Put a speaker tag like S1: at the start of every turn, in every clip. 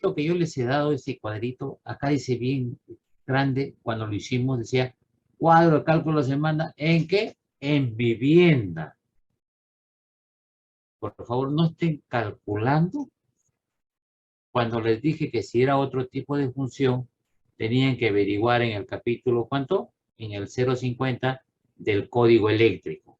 S1: reglamento que yo les he dado, ese cuadrito, acá dice bien grande, cuando lo hicimos, decía, cuadro de cálculo se manda, ¿en qué? En vivienda. Por favor, no estén calculando. Cuando les dije que si era otro tipo de función, tenían que averiguar en el capítulo, ¿cuánto? En el 050 del código eléctrico.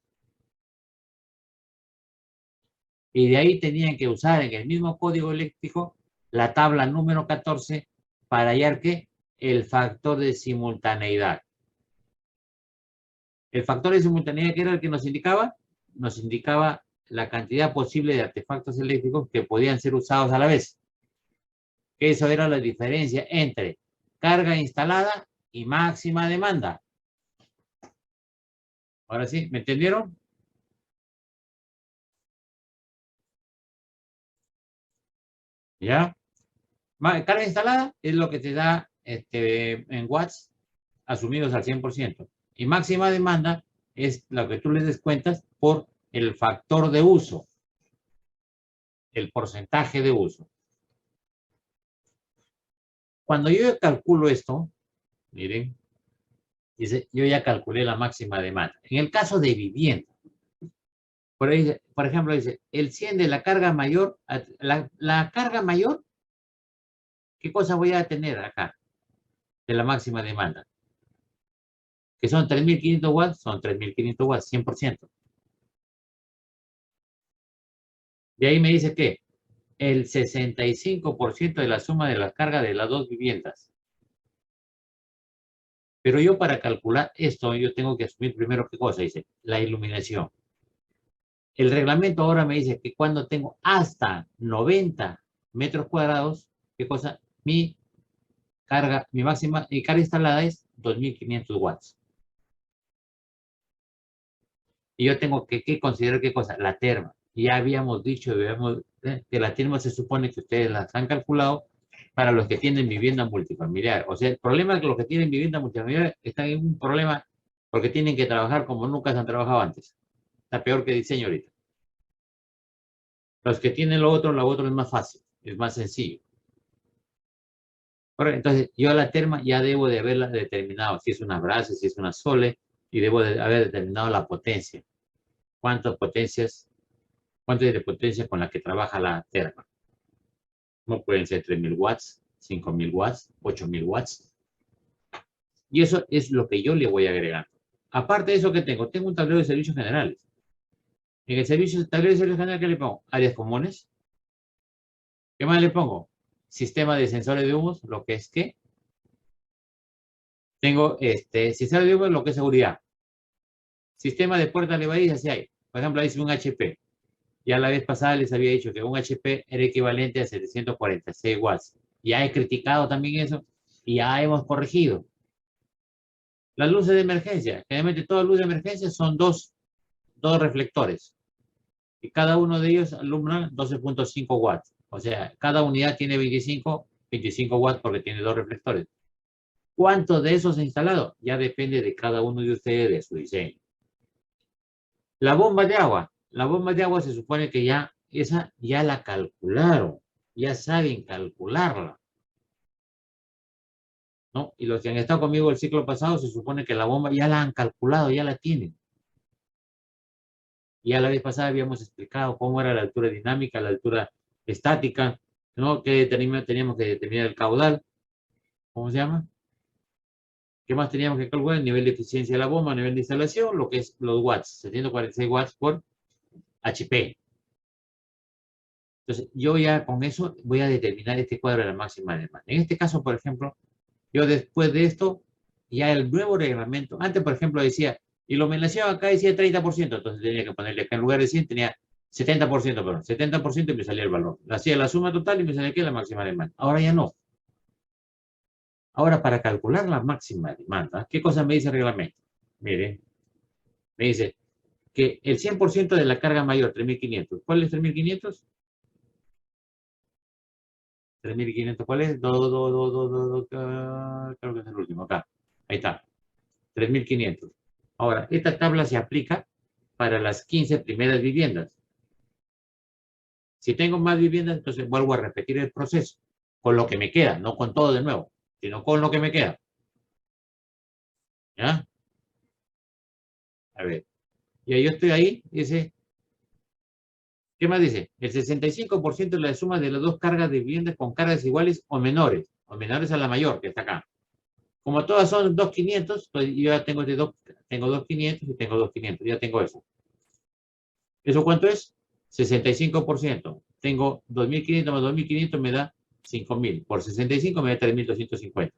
S1: Y de ahí tenían que usar en el mismo código eléctrico la tabla número 14 para hallar ¿qué? El factor de simultaneidad. El factor de simultaneidad, ¿qué era el que nos indicaba? Nos indicaba la cantidad posible de artefactos eléctricos que podían ser usados a la vez. Eso era la diferencia entre carga instalada y máxima demanda. Ahora sí, ¿me entendieron? ¿Ya? Carga instalada es lo que te da en watts asumidos al 100%. Y máxima demanda es lo que tú les descuentas por el factor de uso, el porcentaje de uso. Cuando yo calculo esto, miren, dice, yo ya calculé la máxima demanda. En el caso de vivienda, por ejemplo, dice, el 100 de la carga mayor, la carga mayor, ¿qué cosa voy a tener acá de la máxima demanda? Que son 3.500 watts, son 3.500 watts, 100%. De ahí me dice que el 65% de la suma de las cargas de las dos viviendas. Pero yo para calcular esto, yo tengo que asumir primero qué cosa, dice, la iluminación. El reglamento ahora me dice que cuando tengo hasta 90 metros cuadrados, ¿qué cosa? Mi carga instalada es 2.500 watts. Y yo tengo que considerar qué cosa, la terma. Ya habíamos dicho que la terma se supone que ustedes las han calculado para los que tienen vivienda multifamiliar. O sea, el problema es que los que tienen vivienda multifamiliar están en un problema porque tienen que trabajar como nunca se han trabajado antes. Está peor que diseño ahorita. Los que tienen lo otro es más fácil, es más sencillo. Entonces, yo a la terma ya debo de haberla determinado, si es una brasa, si es una sole, y debo de haber determinado la potencia. ¿Cuántas potencias, cuánto es de potencia con la que trabaja la terma? No pueden ser 3.000 watts, 5.000 watts, 8.000 watts. Y eso es lo que yo le voy agregando. Aparte de eso que tengo un tablero de servicios generales. En el tablero de servicios generales, ¿qué le pongo? Áreas comunes. ¿Qué más le pongo? Sistema de sensores de humos, lo que es que tengo sistema de humos, lo que es seguridad. Sistema de puertas levadizas, si hay. Por ejemplo, ahí dice un HP. Ya la vez pasada les había dicho que un HP era equivalente a 746 watts. Ya he criticado también eso y ya hemos corregido. Las luces de emergencia. Generalmente todas las luces de emergencia son dos reflectores. Y cada uno de ellos alumbra 12.5 watts. O sea, cada unidad tiene 25 watts porque tiene dos reflectores. ¿Cuántos de esos he instalado? Ya depende de cada uno de ustedes, de su diseño. La bomba de agua. La bomba de agua se supone que esa ya la calcularon. Ya saben calcularla. ¿No? Y los que han estado conmigo el ciclo pasado, se supone que la bomba ya la han calculado, ya la tienen. Ya la vez pasada habíamos explicado cómo era la altura dinámica, la altura estática, ¿no? Que teníamos que determinar el caudal. ¿Cómo se llama? ¿Qué más teníamos que calcular? El nivel de eficiencia de la bomba, el nivel de instalación, lo que es los watts, 746 watts por HP. Entonces, yo ya con eso voy a determinar este cuadro de la máxima demanda. En este caso, por ejemplo, yo después de esto, ya el nuevo reglamento, antes, por ejemplo, decía, iluminación acá decía 30%, entonces tenía que ponerle acá en lugar de 100, tenía 70%, perdón, 70% y me salía el valor. Hacía la suma total y me salía aquí la máxima demanda. Ahora ya no. Ahora, para calcular la máxima demanda, ¿qué cosa me dice el reglamento? Miren, me dice que el 100% de la carga mayor, 3.500. ¿Cuál es 3.500? 3.500, ¿cuál es? Creo que es el último, acá. Ahí está, 3.500. Ahora, esta tabla se aplica para las 15 primeras viviendas. Si tengo más viviendas, entonces vuelvo a repetir el proceso. con lo que me queda, no con todo de nuevo, sino con lo que me queda. ¿Ya? A ver, y ahí yo estoy ahí, dice, ¿qué más dice? El 65% de la suma de las dos cargas de viviendas con cargas iguales o menores a la mayor, que está acá. Como todas son 2.500, pues yo ya tengo, tengo 2.500 y tengo 2.500, ya tengo eso. ¿Eso cuánto es? 65%. Tengo 2.500 más 2.500 me da 5.000. Por 65 me da 3.250.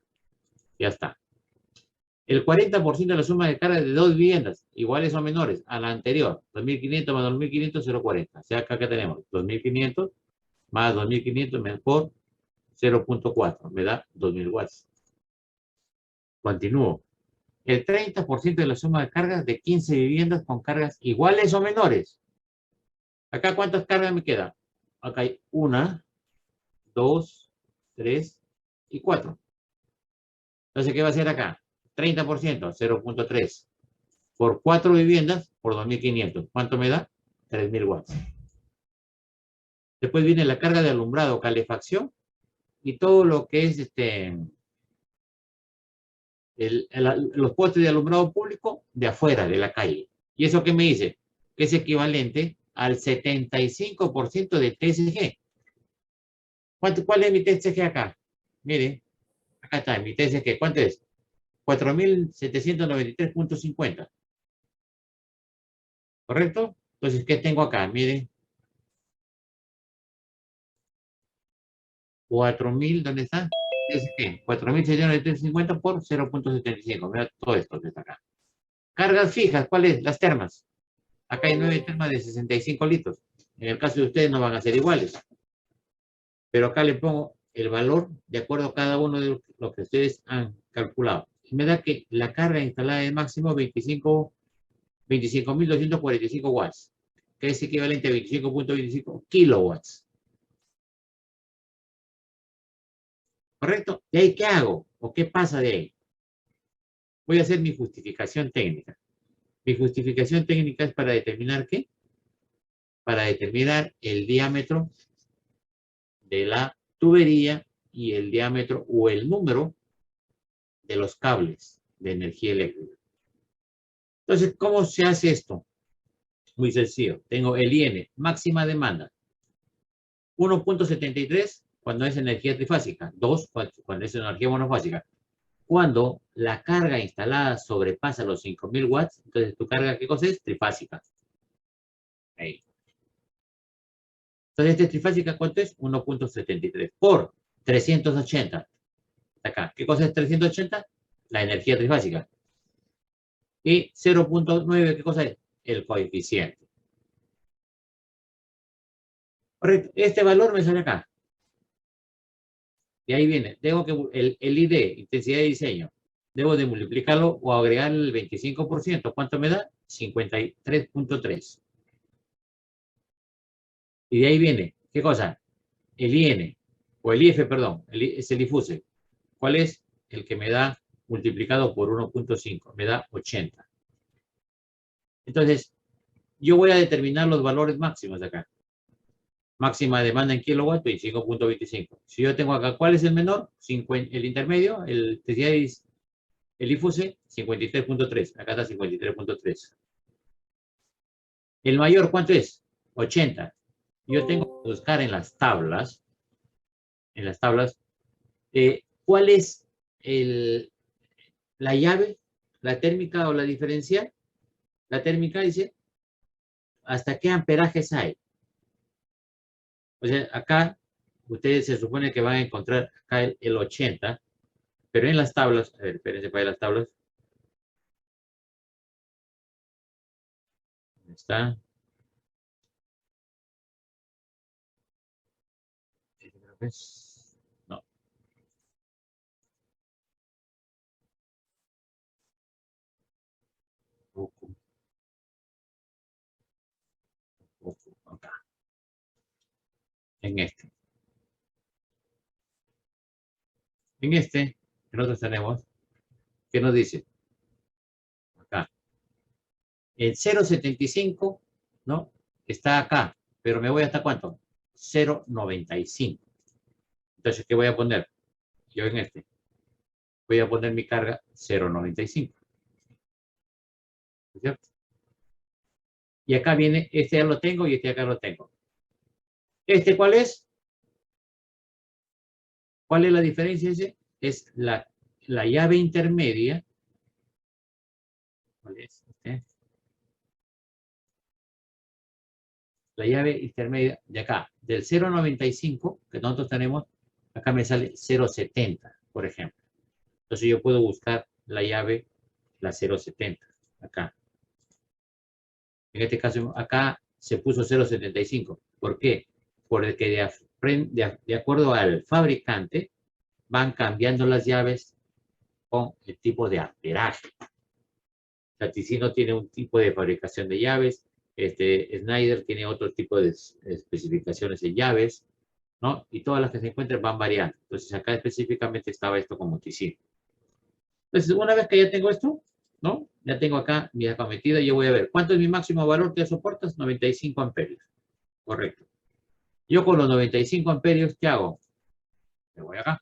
S1: Ya está. El 40% de la suma de cargas de dos viviendas, iguales o menores a la anterior. 2.500 más 2.500, 0.40. O sea, acá tenemos 2.500 más 2.500 por 0.4. Me da 2.000 watts. Continúo. El 30% de la suma de cargas de 15 viviendas con cargas iguales o menores. Acá, ¿cuántas cargas me quedan? Acá hay 1, 2, 3 y 4. Entonces, ¿qué va a hacer acá? 30%, 0.3. Por 4 viviendas, por 2.500. ¿Cuánto me da? 3.000 watts. Después viene la carga de alumbrado, calefacción y todo lo que es los postes de alumbrado público de afuera, de la calle. ¿Y eso qué me dice? Que es equivalente al 75% de TSG. ¿Cuál es mi TSG acá? Mire, acá está mi TSG. ¿Cuánto es? 4.793.50. ¿Correcto? Entonces, ¿qué tengo acá? Mire, 4.000, ¿dónde está? TSG. 4.793.50 por 0.75. Mira todo esto que está acá. Cargas fijas, ¿cuál es? Las termas. Acá hay 9 termas de 65 litros. En el caso de ustedes no van a ser iguales. Pero acá le pongo el valor de acuerdo a cada uno de lo que ustedes han calculado. Y me da que la carga instalada es máximo 25.245 watts, que es equivalente a 25.25 kilowatts. ¿Correcto? ¿Y ahí qué hago? ¿O qué pasa de ahí? Voy a hacer mi justificación técnica. Mi justificación técnica es para determinar ¿qué? Para determinar el diámetro de la tubería y el diámetro o el número de los cables de energía eléctrica. Entonces, ¿cómo se hace esto? Muy sencillo. Tengo el IN, máxima demanda. 1.73 cuando es energía trifásica. 2 cuando es energía monofásica. Cuando la carga instalada sobrepasa los 5.000 watts, entonces tu carga, ¿qué cosa es? Trifásica. Ahí. Entonces, trifásica, ¿cuánto es? 1.73 por 380. Acá. ¿Qué cosa es 380? La energía trifásica. Y 0.9, ¿qué cosa es? El coeficiente. Correcto. Este valor me sale acá. Y ahí viene. Tengo que el ID, intensidad de diseño. Debo de multiplicarlo o agregar el 25%. ¿Cuánto me da? 53.3. Y de ahí viene. ¿Qué cosa? El IN. O el IF, perdón. Es el difuse. ¿Cuál es? El que me da multiplicado por 1.5. Me da 80. Entonces, yo voy a determinar los valores máximos de acá. Máxima demanda en kilowatts, 25.25. Si yo tengo acá, ¿cuál es el menor? El intermedio, el difuse, 53.3. Acá está 53.3. El mayor, ¿cuánto es? 80. Yo tengo que buscar en las tablas, ¿cuál es la llave, la térmica o la diferencial? La térmica dice, ¿hasta qué amperajes hay? O sea, acá ustedes se supone que van a encontrar acá el 80, pero en las tablas, a ver, espérense para las tablas. ¿Dónde está? No. Acá. En este. En este, que nosotros tenemos, ¿qué nos dice? Acá. El 0.75, ¿no? Está acá, pero me voy hasta ¿cuánto? 0.95. Entonces, ¿qué voy a poner? Yo en este. Voy a poner mi carga 0.95. ¿Cierto? Y acá viene, este ya lo tengo y este acá lo tengo. ¿Este cuál es? ¿Cuál es la diferencia? Es la llave intermedia. ¿Cuál es? La llave intermedia de acá, del 0.95, que nosotros tenemos, acá me sale 0.70, por ejemplo. Entonces yo puedo buscar la llave, la 0.70, acá. En este caso, acá se puso 0.75. ¿Por qué? Porque de acuerdo al fabricante, van cambiando las llaves con el tipo de amperaje. Saticino tiene un tipo de fabricación de llaves, Schneider tiene otro tipo de especificaciones de llaves, ¿no? Y todas las que se encuentran van variando. Entonces, acá específicamente estaba esto con Ticino. Entonces, una vez que ya tengo esto, ¿no? Ya tengo acá mi acometida y yo voy a ver, ¿cuánto es mi máximo valor que soportas? 95 amperios. Correcto. Yo con los 95 amperios, ¿qué hago? Me voy acá.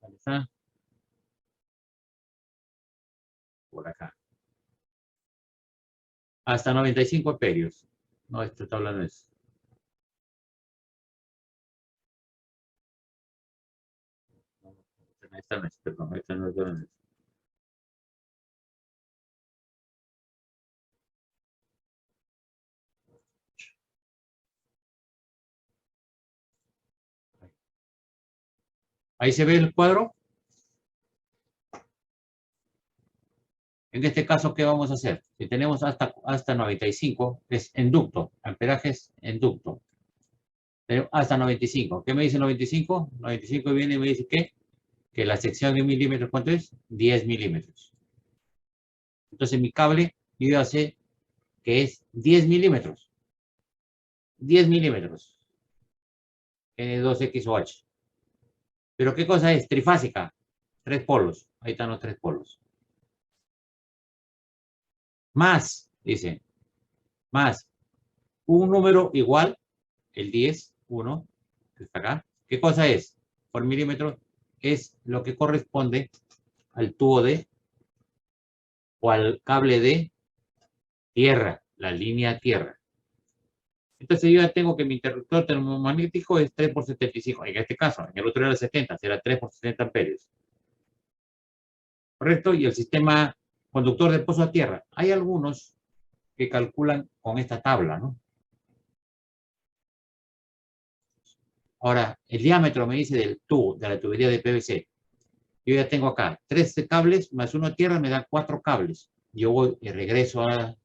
S1: ¿Dónde está? Por acá. Hasta 95 amperios. No, esta tabla no es. Esta no es, perdón, esta no es. Ahí se ve el cuadro. En este caso, ¿qué vamos a hacer? Si tenemos hasta 95, es inducto, amperaje es inducto. Hasta 95. ¿Qué me dice 95? 95 viene y me dice que la sección de milímetros, ¿cuánto es? 10 milímetros. Entonces mi cable, yo ya sé que es 10 milímetros. 10 milímetros. N2X o H. ¿Pero qué cosa es? Trifásica. 3 polos. Ahí están los 3 polos. Más, dice, más un número igual, el 10, 1, que está acá. ¿Qué cosa es? Por milímetro es lo que corresponde al tubo de o al cable de tierra, la línea tierra. Entonces yo ya tengo que mi interruptor termomagnético es 3 por 75, en este caso, en el otro era 70, será 3 por 70 amperios. ¿Correcto? Y el sistema conductor de pozo a tierra. Hay algunos que calculan con esta tabla, ¿no? Ahora, el diámetro me dice del tubo, de la tubería de PVC. Yo ya tengo acá 13 cables más uno a tierra, me da 4 cables. Yo voy y regreso a...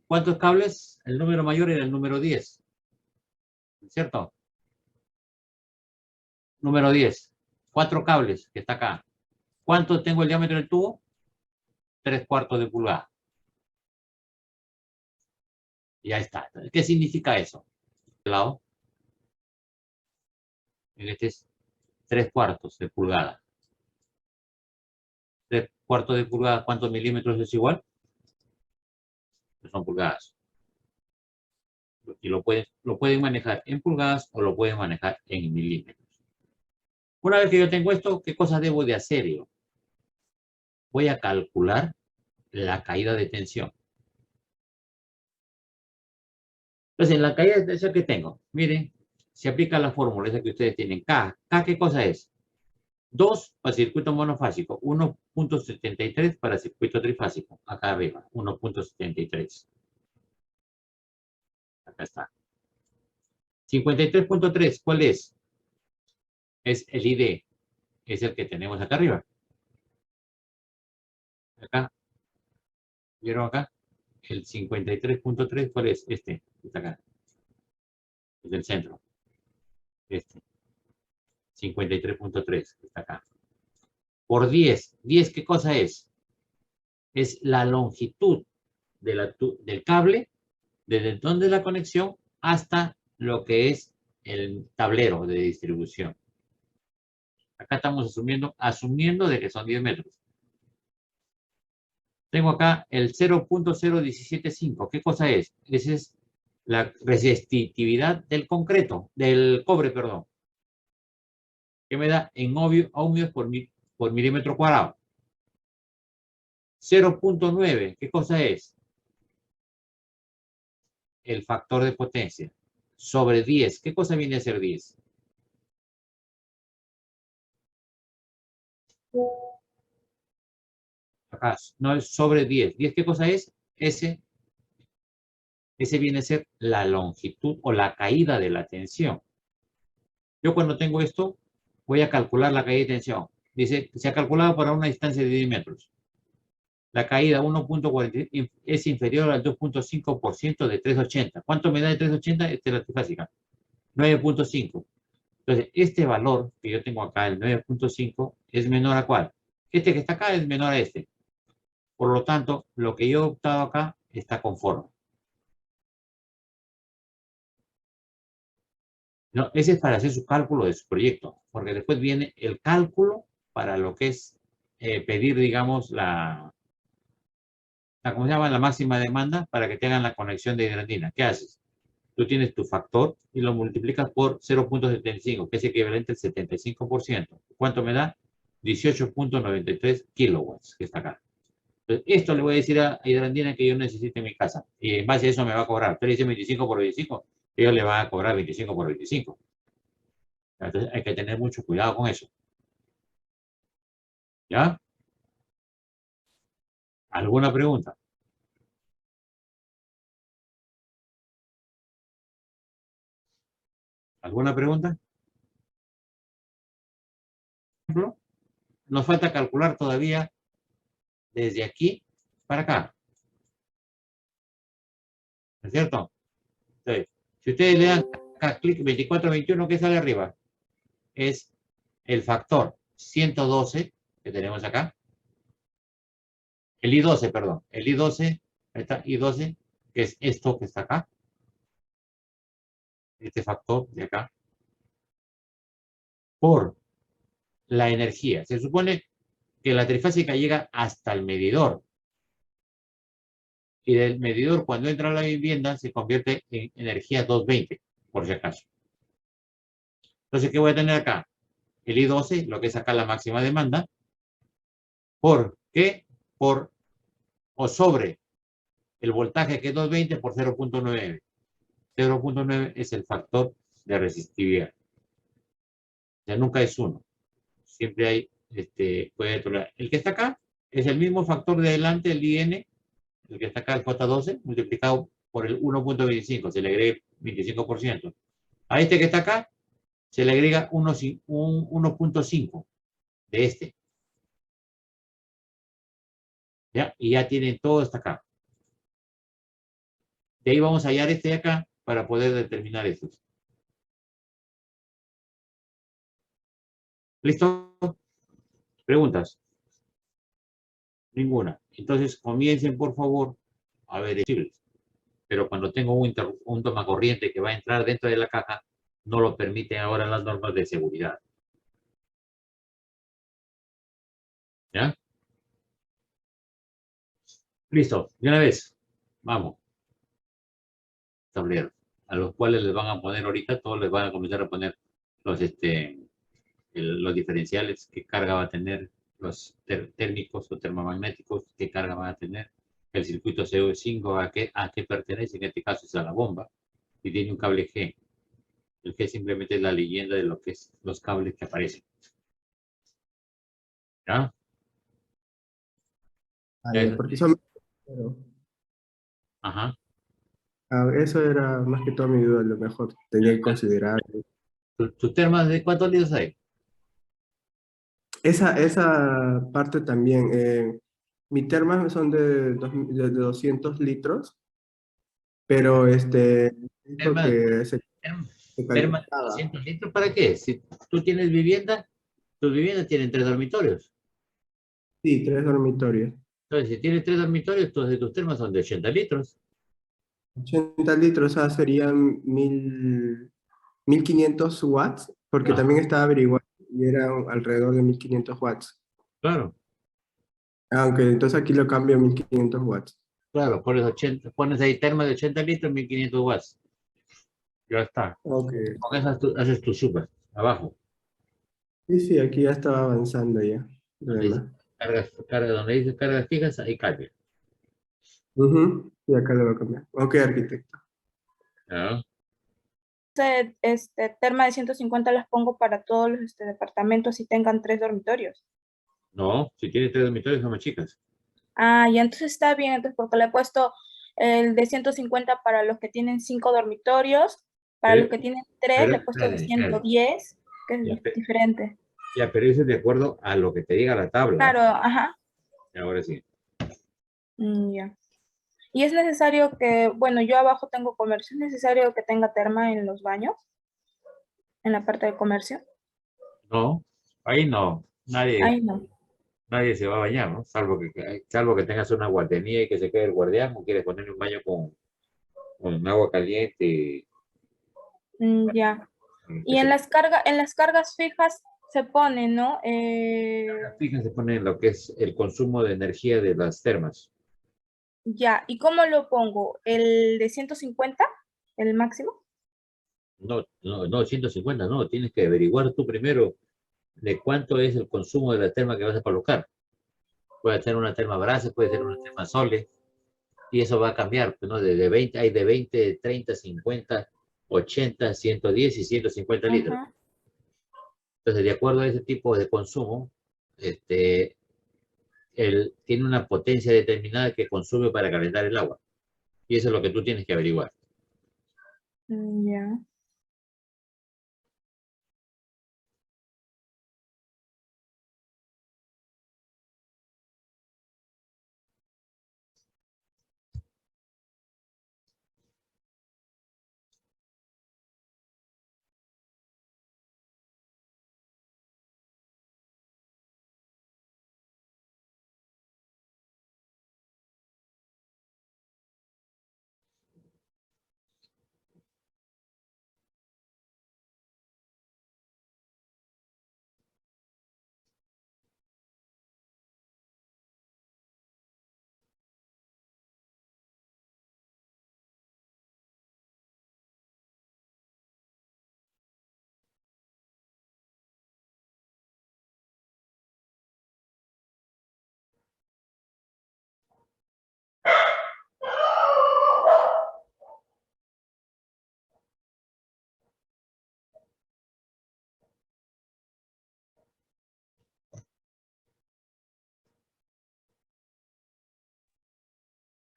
S1: ¿Cuántos cables? El número mayor era el número 10. ¿Cierto? Número 10. 4 cables que está acá. ¿Cuánto tengo el diámetro del tubo? 3/4 de pulgada. Y ahí está. ¿Qué significa eso? De lado, en este es 3/4 de pulgada. 3/4 de pulgada, ¿cuántos milímetros es igual? Pues son pulgadas. Y lo pueden manejar en pulgadas o lo pueden manejar en milímetros. Una vez que yo tengo esto, ¿qué cosa debo de hacer yo? Voy a calcular la caída de tensión. Entonces, en la caída de tensión que tengo, miren, se aplica la fórmula esa que ustedes tienen. K, ¿qué cosa es? 2 para circuito monofásico, 1.73 para circuito trifásico. Acá arriba, 1.73. Acá está. 53.3, ¿cuál es? Es el ID, es el que tenemos acá arriba. Acá, ¿vieron acá? El 53.3, ¿cuál es? Este, está acá. Es del centro. Este. 53.3, está acá. Por 10. ¿10 qué cosa es? Es la longitud del cable, desde donde la conexión hasta lo que es el tablero de distribución. Acá estamos asumiendo de que son 10 metros. Tengo acá el 0.0175. ¿Qué cosa es? Ese es la resistividad del concreto, del cobre, perdón, que me da en ohmios por milímetro cuadrado. 0.9, ¿qué cosa es? El factor de potencia. Sobre 10, ¿qué cosa viene a ser 10? Acá, no es sobre 10. ¿10 qué cosa es? Ese viene a ser la longitud o la caída de la tensión. Yo cuando tengo esto, voy a calcular la caída de tensión. Dice, se ha calculado para una distancia de 10 metros. La caída 1.40 es inferior al 2.5% de 380. ¿Cuánto me da de 380? Esta es la trifásica. 9.5. Entonces, este valor que yo tengo acá, el 9.5, es menor a ¿cuál? Este que está acá es menor a este. Por lo tanto, lo que yo he optado acá está conforme. No, ese es para hacer su cálculo de su proyecto, porque después viene el cálculo para lo que es pedir, digamos, ¿cómo se llama? La máxima demanda para que te hagan la conexión de hidratina. ¿Qué haces? Tú tienes tu factor y lo multiplicas por 0.75, que es equivalente al 75%. ¿Cuánto me da? 18.93 kilowatts, que está acá. Entonces, esto le voy a decir a Hidrandina que yo necesito en mi casa. Y en base a eso me va a cobrar. Usted le dice 25 por 25, ellos le van a cobrar 25 por 25. Entonces hay que tener mucho cuidado con eso. ¿Ya? ¿Alguna pregunta? ¿Alguna pregunta? Por ejemplo, nos falta calcular todavía desde aquí para acá. ¿No es cierto? Entonces, si ustedes le dan acá clic 24-21, ¿qué sale arriba? Es el factor 112 que tenemos acá. El I12, perdón. El I12, ahí está, I12, que es esto que está acá. Este factor de acá. Por la energía. Se supone que la trifásica llega hasta el medidor. Y del medidor, cuando entra a la vivienda, se convierte en energía 220, por si acaso. Entonces, ¿qué voy a tener acá? El I12, lo que es acá la máxima demanda, ¿por qué? Por o sobre el voltaje que es 220 por 0.9. 0.9 es el factor de resistividad. O sea, nunca es 1. Siempre hay, puede tolerar. El que está acá es el mismo factor de adelante, el IN, el que está acá, el J12, multiplicado por el 1.25, se le agrega 25%. A este que está acá, se le agrega 1.5 de este. ¿Ya? Y ya tienen todo hasta acá. De ahí vamos a hallar este de acá para poder determinar estos. ¿Listo? ¿Preguntas? Ninguna. Entonces comiencen, por favor, a ver, pero cuando tengo un tomacorriente que va a entrar dentro de la caja, no lo permiten ahora las normas de seguridad. ¿Ya? Listo, de una vez. Vamos. Tablero. A los cuales les van a poner ahorita, todos les van a comenzar a poner los, los diferenciales, qué carga va a tener, los térmicos o termomagnéticos, qué carga van a tener, el circuito CO5 a qué pertenece, en este caso es a la bomba, y tiene un cable G. El G simplemente es la leyenda de lo que es los cables que aparecen. ¿Ya?
S2: Ah,
S1: Ya
S2: ya,
S1: eso,
S2: porque son...
S1: ajá.
S2: eso era más que todo mi duda, lo mejor tenía que considerar.
S1: ¿Tus termas de cuántos litros hay?
S2: Esa parte también, mis termas son de 200 litros, pero dijo
S1: Termas,
S2: que se
S1: termas de
S2: calentaba.
S1: 200 litros, ¿para qué? Si tú tienes vivienda, tus viviendas tienen 3 dormitorios.
S2: Sí, 3 dormitorios.
S1: Entonces, si tienes 3 dormitorios, tus termas son de 80 litros.
S2: 80 litros, serían 1500 watts, porque
S1: Ajá,
S2: también estaba averiguando y era alrededor de 1500 watts.
S1: claro.
S2: Aunque entonces aquí lo cambio a 1500 watts.
S1: Claro, pones 80, pones ahí termo de 80 litros, 1500 watts. Ya está.
S2: Ok.
S1: Con eso haces tu super, abajo.
S2: Sí, sí, aquí ya estaba avanzando ya.
S1: Donde dice
S2: Además.
S1: donde dice cargas fijas, ahí cambia.
S2: Ujú. Y acá lo voy a cambiar. Ok, arquitecto.
S1: ¿Ya?
S3: Terma de 150 las pongo para todos los departamentos y tengan 3 dormitorios.
S1: No, si tienes 3 dormitorios son más chicas.
S3: Ah, y entonces está bien, entonces porque le he puesto el de 150 para los que tienen 5 dormitorios, para los
S1: Pero,
S3: que tienen 3
S1: pero,
S3: le he puesto de
S1: espérate, espérate.
S3: 110, que es
S1: Ya,
S3: diferente.
S1: ya, pero eso es de acuerdo a lo que te diga la tabla.
S3: Claro, ajá.
S1: Ahora sí.
S3: Ya. Y es necesario que, bueno, yo abajo tengo comercio, es necesario que tenga terma en los baños, en la parte de comercio.
S1: No, ahí no. Nadie,
S3: Ahí no.
S1: nadie se va a bañar, ¿no? Salvo que tengas una guardería y que se quede el guardián o quieres poner un baño con agua caliente.
S3: Ya.
S1: Que
S3: Y en las cargas fijas se pone, ¿no?
S1: fíjense, pone lo que es el consumo de energía de las termas.
S3: Ya. ¿Y cómo lo pongo? ¿El de 150, el máximo?
S1: No, no, no, 150 no. Tienes que averiguar tú primero de cuánto es el consumo de la terma que vas a colocar. Puede ser una terma Brase, puede ser una terma Sole, y eso va a cambiar, pues, ¿no? De 20, hay de 20, 30, 50, 80, 110 y 150 litros.
S3: Ajá.
S1: Entonces, de acuerdo a ese tipo de consumo, este, tiene una potencia determinada que consume para calentar el agua. Y eso es lo que tú tienes que averiguar.
S3: Ya.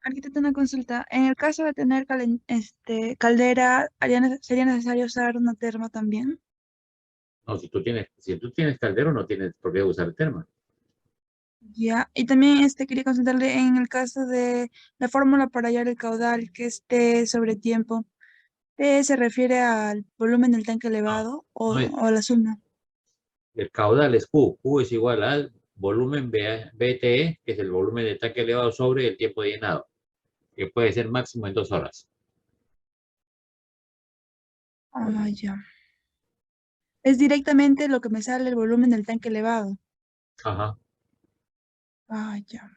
S4: Arquitecto, una consulta. En el caso de tener caldera, ¿sería necesario usar una terma también?
S1: No, si tú tienes caldero, no tienes por qué usar terma.
S4: Ya. Y también quería consultarle en el caso de la fórmula para hallar el caudal que esté sobre tiempo. ¿Se refiere al volumen del tanque
S1: No,
S4: elevado
S1: no es.
S4: o a la suma?
S1: El caudal es Q. Q es igual al volumen BTE, que es el volumen de tanque elevado sobre el tiempo de llenado, que puede ser máximo en 2 horas.
S4: Ah, ya. Es directamente lo que me sale el volumen del tanque elevado.
S1: Ajá.
S4: Ah, ya.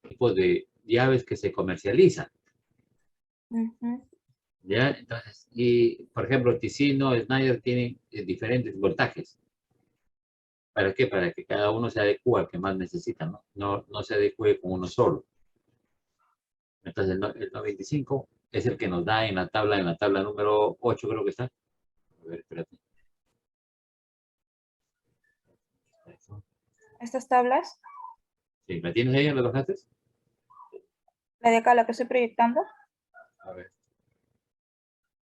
S1: Tipos de llaves que se comercializan.
S3: Ujú.
S1: ¿Ya? Entonces, y por ejemplo, Ticino, Schneider tienen diferentes voltajes. ¿Para qué? Para que cada uno se adecue al que más necesita, ¿no? No se adecue con uno solo. Entonces, el 95 es el que nos da en la tabla número 8 creo que está. A ver, espérate.
S3: Estas tablas,
S1: Sí, ¿la tienes ahí? ¿La bajaste?
S3: la de acá, la que estoy proyectando.
S1: A ver.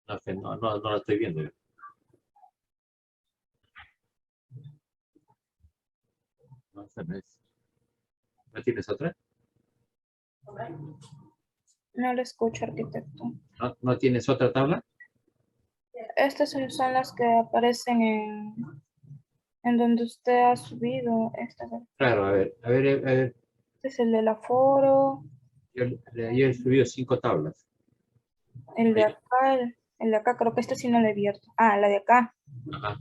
S1: No, sé, no la estoy viendo yo. No, esa no es. ¿No tienes otra?
S3: No lo escucho, arquitecto.
S1: ¿No tienes otra tabla?
S3: Estas son las que aparecen en donde usted ha subido.
S1: Claro, a ver.
S3: Este es el del aforo,
S1: Yo he subido 5 tablas.
S3: el de
S1: Ahí,
S3: acá. El de acá, creo que este sí no lo he abierto. Ah, la de acá.
S1: Ajá.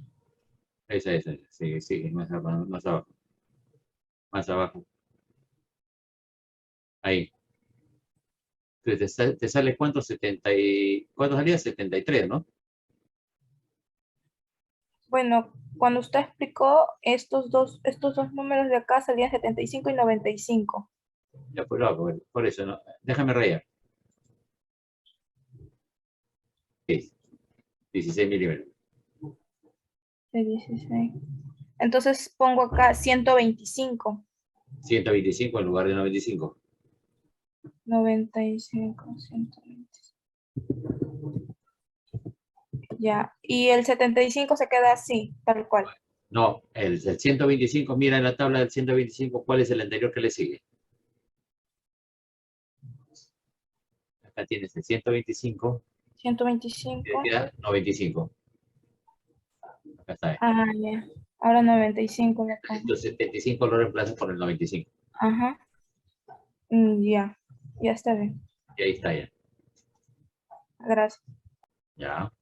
S1: Esa. Sigue, sigue, más abajo, más abajo. Más abajo. Ahí. Entonces, te sale cuánto, 70 y... ¿Cuánto salía? 73, ¿no?
S3: Bueno, cuando usted explicó estos dos números de acá salían 75 y 95.
S1: Ya, pues lo hago, por eso, ¿no? Déjame rayar. 16 milímetros.
S3: De 16. Entonces pongo acá 125.
S1: 125 en lugar de 95.
S3: 95, 125. Ya. Y el 75 se queda así, tal cual.
S1: No, el 125, mira en la tabla del 125, ¿cuál es el anterior que le sigue? Acá tienes el 125, y
S3: 125.
S1: queda 95. Acá está.
S3: Ah, ya. Ahora 95 le pongo.
S1: Entonces 75 lo reemplazas por el 95.
S3: Ajá. Ya. Ya está bien.
S1: Y ahí está ya.
S3: Gracias.
S1: Ya.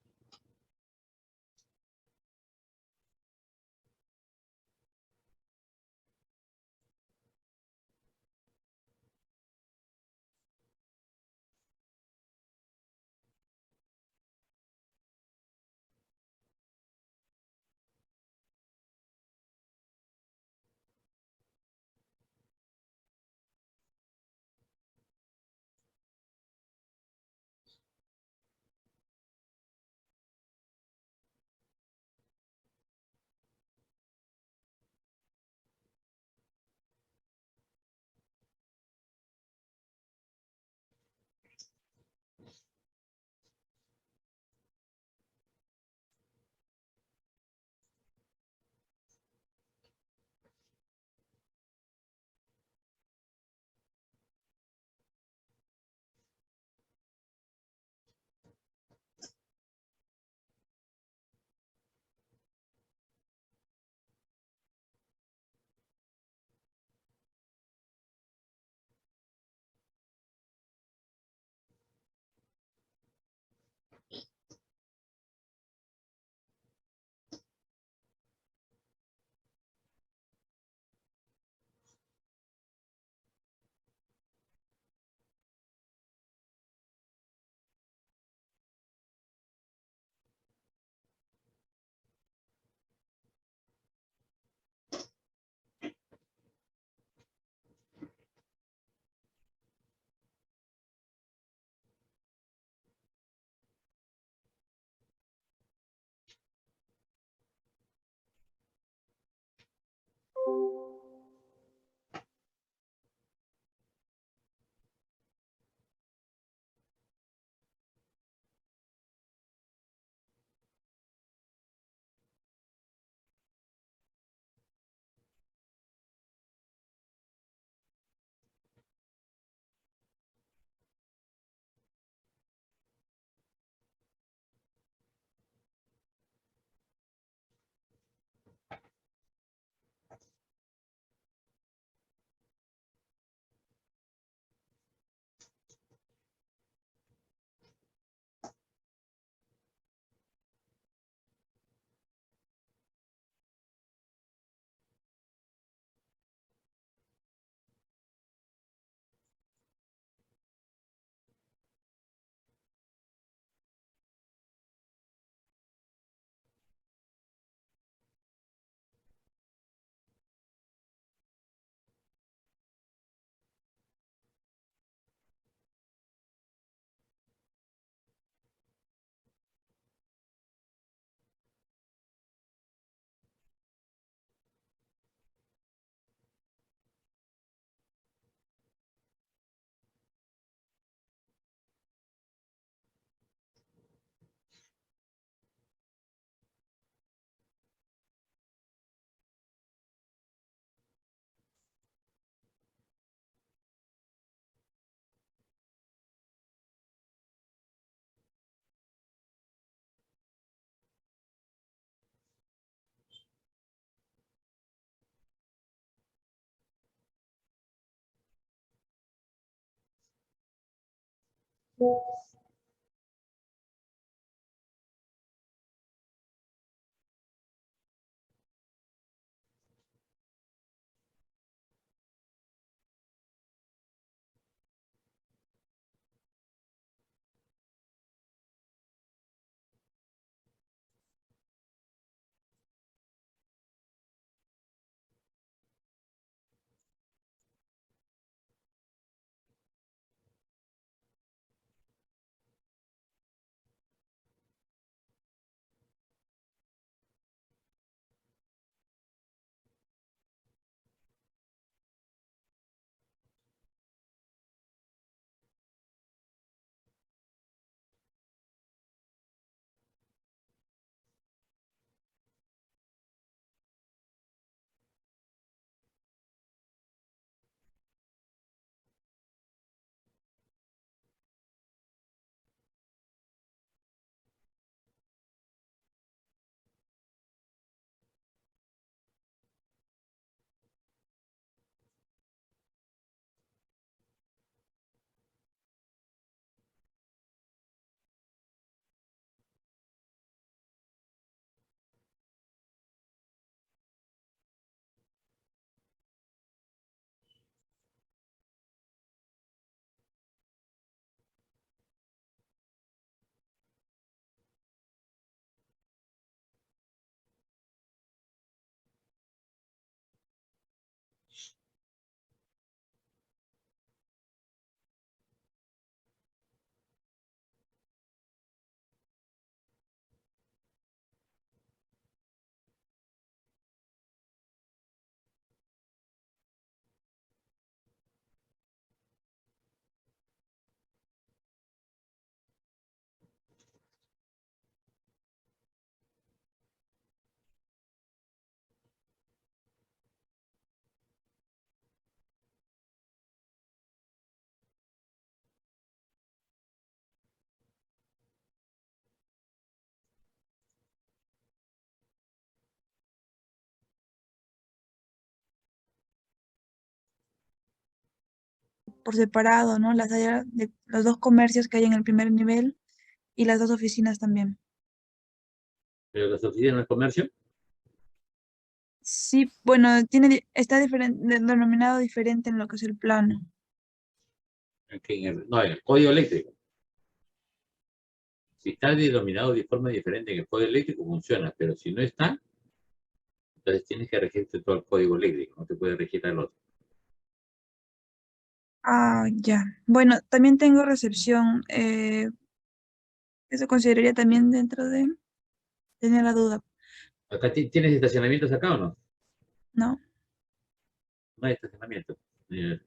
S4: por separado, ¿no? Las áreas de los dos comercios que hay en el primer nivel y las dos oficinas también.
S1: Pero las oficinas de comercio,
S4: Sí, bueno, está denominado diferente en lo que es el plano.
S1: no, en el código eléctrico. Si está denominado de forma diferente en el código eléctrico, funciona, pero si no está, entonces tienes que registrar todo el código eléctrico, no te puedes registrar el otro.
S4: Ah, ya. Bueno, también tengo recepción. Eso consideraría también dentro de... Tenía la duda,
S1: ¿Acá tienes estacionamientos acá o no?
S4: ¿no?
S1: No hay estacionamiento. El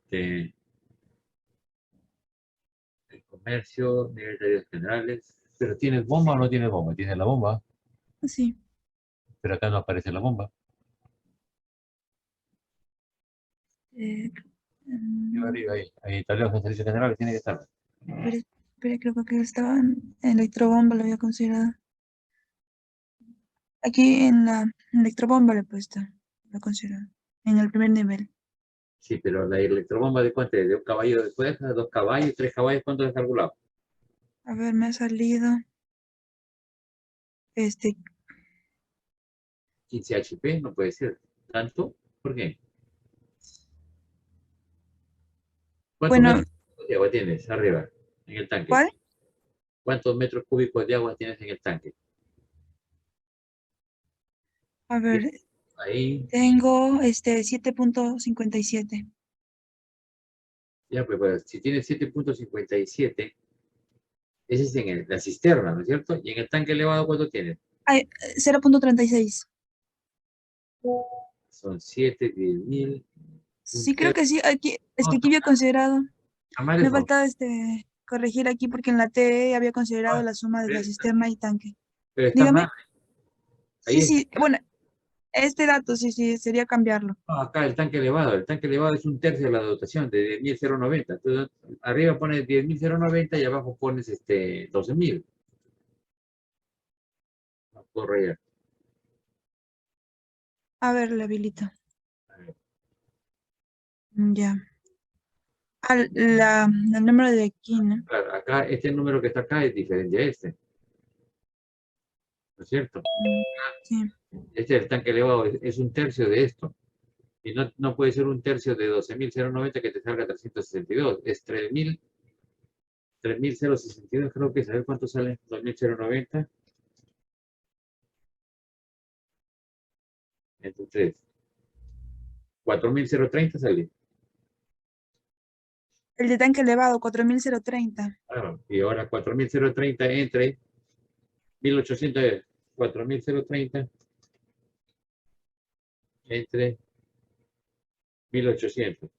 S1: comercio, nivel de áreas generales. Pero ¿tienes bomba o no tienes bomba? Tienes la bomba,
S4: Sí.
S1: pero acá no aparece la bomba.
S4: Eh,
S1: Yo arriba ahí tablero de servicios generales tiene que estar.
S4: espera, creo que estaba en electrobomba, lo había considerado. Aquí en la electrobomba le he puesto, lo considero, en el primer nivel.
S1: Sí, pero la electrobomba de cuánto es, de un caballo de fuerza, 2 caballos, 3 caballos, ¿cuánto has calculado?
S4: A ver, me ha salido,
S1: 15 HP, no puede ser tanto. ¿Por qué? ¿Cuántos
S4: bueno,
S1: metros cúbicos de agua tienes arriba en el tanque?
S4: ¿cuál?
S1: ¿Cuántos metros cúbicos de agua tienes en el tanque?
S4: A ver,
S1: Ahí,
S4: tengo 7.57.
S1: ya pues, si tienes 7.57, ese es en la cisterna, ¿no es cierto? Y en el tanque elevado, ¿cuánto tienes?
S4: Ay, 0.36.
S1: Son 7, 10.000, un
S4: Sí, creo
S1: tercio.
S4: que sí. Aquí, es
S1: No,
S4: que aquí había considerado,
S1: jamás
S4: me
S1: eso.
S4: falta corregir aquí porque en la TE había considerado
S1: No,
S4: la suma de la
S1: pero
S4: cisterna y tanque.
S1: está mal.
S4: Dígame.
S1: Ahí
S4: Sí,
S1: está.
S4: sí, bueno, este dato sí, sí, sería cambiarlo.
S1: No, acá el tanque elevado es un tercio de la dotación de 10.090. Entonces, arriba pones 10.090 y abajo pones 12.000. No, corre
S4: A ver, le habilito.
S1: ya.
S4: Ya. El número de aquí, ¿no?
S1: Claro, acá, este número que está acá es diferente a este, ¿no es cierto?
S4: Mm, sí.
S1: Este del tanque elevado es un tercio de esto. Y no puede ser un tercio de 12.090 que te salga 362. Es 3.062, creo que es. A ver cuánto sale. 2.090. Entonces, 4.030 sale.
S4: El de tanque elevado, 4.030.
S1: Claro, y ahora 4.030 entre 1.800, 4.030 entre 1.800.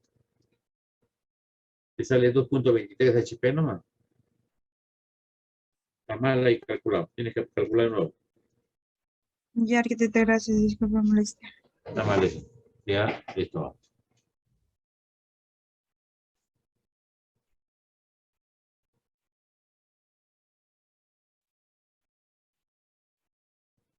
S1: Te sale 2.23 HP nomás. Está mal ahí calculado. Tienes que calcular de nuevo.
S4: Ya, arquitecta, gracias, disculpa la molestia.
S1: Está mal eso. Ya, listo.